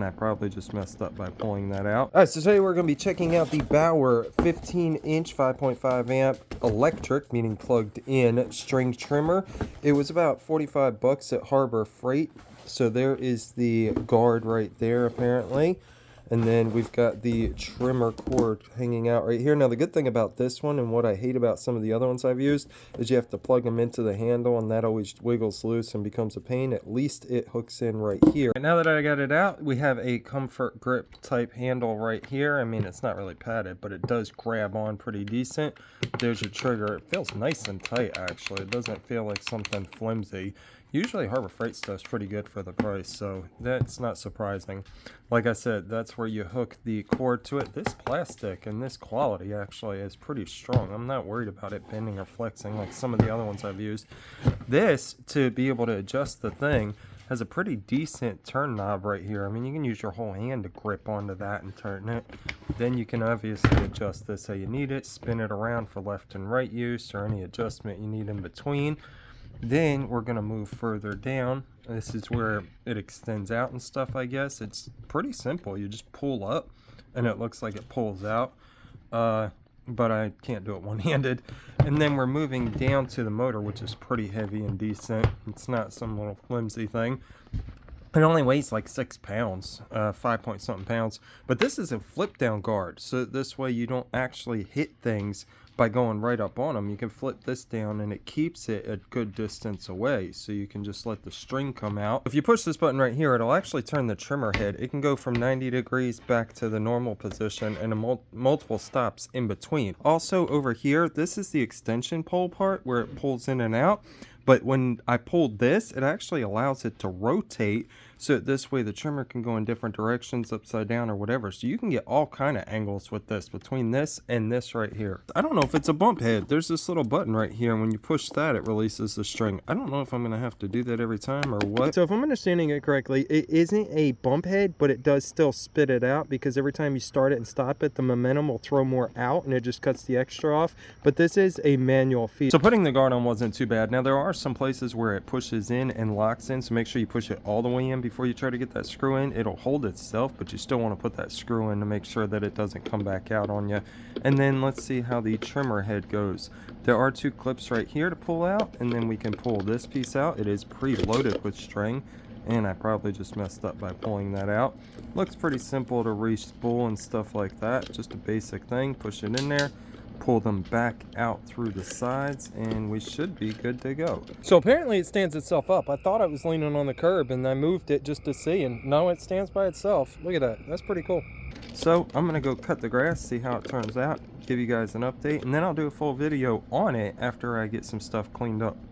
I probably just messed up by pulling that out. All right, so today we're going to be checking out the Bauer 15-inch 5.5 amp electric, meaning plugged in, string trimmer. It was about 45 bucks at Harbor Freight. So there is the guard right there apparently. And then we've got the trimmer cord hanging out right here. Now the good thing about this one, and what I hate about some of the other ones I've used, is you have to plug them into the handle, and that always wiggles loose and becomes a pain. At least it hooks in right here. Now that I got it out, we have a comfort grip type handle right here. I mean, it's not really padded, but it does grab on pretty decent. There's your trigger. It feels nice and tight, actually. It doesn't feel like something flimsy. Usually Harbor Freight stuff's pretty good for the price, so that's not surprising. Like I said, that's where you hook the cord to it. This plastic and this quality actually is pretty strong. I'm not worried about it bending or flexing like some of the other ones I've used. This, to be able to adjust the thing, has a pretty decent turn knob right here. I mean, you can use your whole hand to grip onto that and turn it. Then you can obviously adjust this how you need it, spin it around for left and right use or any adjustment you need in between. Then we're going to move further down. This is where it extends out and stuff, I guess. It's pretty simple. You just pull up and it looks like it pulls out. But I can't do it one-handed. And then we're moving down to the motor, which is pretty heavy and decent. It's not some little flimsy thing. It only weighs like 6 pounds, 5-point-something pounds. But this is a flip-down guard, so this way you don't actually hit things by going right up on them. You can flip this down and it keeps it a good distance away, so you can just let the string come out. If you push this button right here, it'll actually turn the trimmer head. It can go from 90 degrees back to the normal position and multiple stops in between. Also over here, this is the extension pole part where it pulls in and out. But when I pulled this, it actually allows it to rotate, so this way the trimmer can go in different directions, upside down or whatever. So you can get all kind of angles with this, between this and this right here. I don't know if it's a bump head. There's this little button right here, and when you push that, it releases the string. I don't know if I'm going to have to do that every time or what. So if I'm understanding it correctly, it isn't a bump head, but it does still spit it out, because every time you start it and stop it, the momentum will throw more out, and it just cuts the extra off. But this is a manual feed. So putting the guard on wasn't too bad. Now there are some places where it pushes in and locks in, so make sure you push it all the way in before you try to get that screw in. It'll hold itself, but you still want to put that screw in to make sure that it doesn't come back out on you. And then let's see how the trimmer head goes. There are 2 clips right here to pull out, and then we can pull this piece out. It is pre-loaded with string, and I probably just messed up by pulling that out. Looks pretty simple to re-spool and stuff like that. Just a basic thing. Push it in there, pull them back out through the sides, and we should be good to go. So apparently it stands itself up. I thought I was leaning on the curb and I moved it just to see, and no, it stands by itself. Look at that. That's pretty cool. So I'm gonna go cut the grass, see how it turns out, give you guys an update, and then I'll do a full video on it after I get some stuff cleaned up.